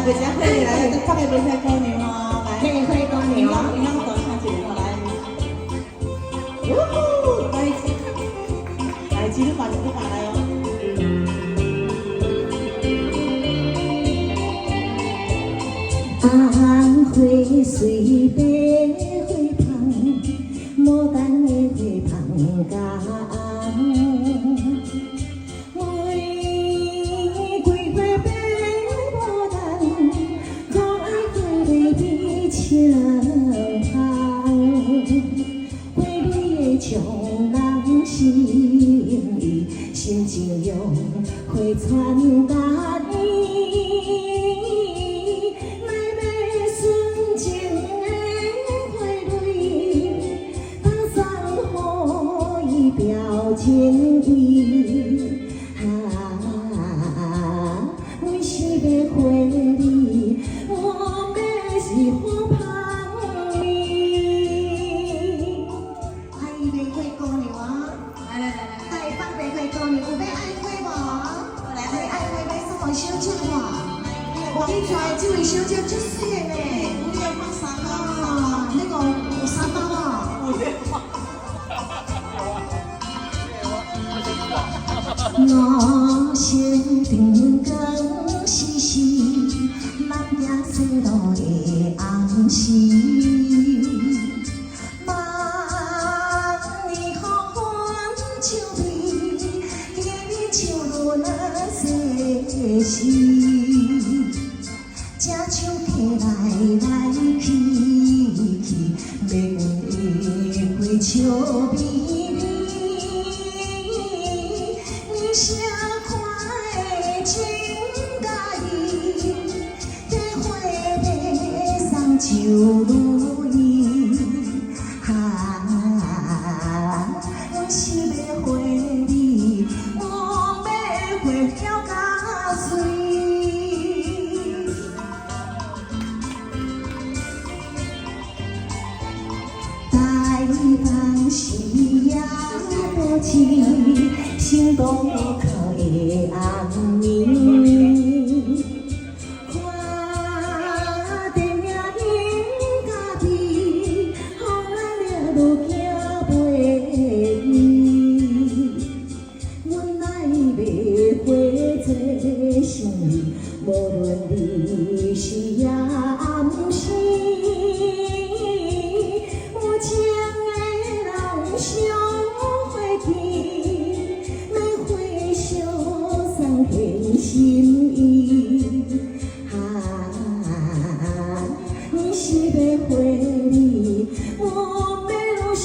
袂食火你来，放个袂使过年哦，来，玫瑰过年哦，营养大唱一个来，呜呼，来，来，今日把你不打来哦。红花随白花香，牡丹的花香甲红。玫瑰花白牡丹，可爱花蕊比青红。花蕊的将人心意，心情用花传达你。表情意，我是要回你，我要是好芳你。爱玫瑰姑娘啊！来，大放玫瑰姑娘，有要爱花无？来，爱花要送我小姐无？我你带这位小姐足水的呢，有要放三包，那个有三包啊。我心顶光时时，望着细路的红丝。万年黄昏秋微，今日秋露那细丝。这手提来去去，要阮的花笑美。写款的情家意，在花要送就如意。我是要回你，我要回了甲水。大放时也无情。心多靠的红面，看电影演家己，风来了路行袂远。阮来要花做生意，无论你是也毋是，我情的人相会见。献心意，我是要回你，我要是。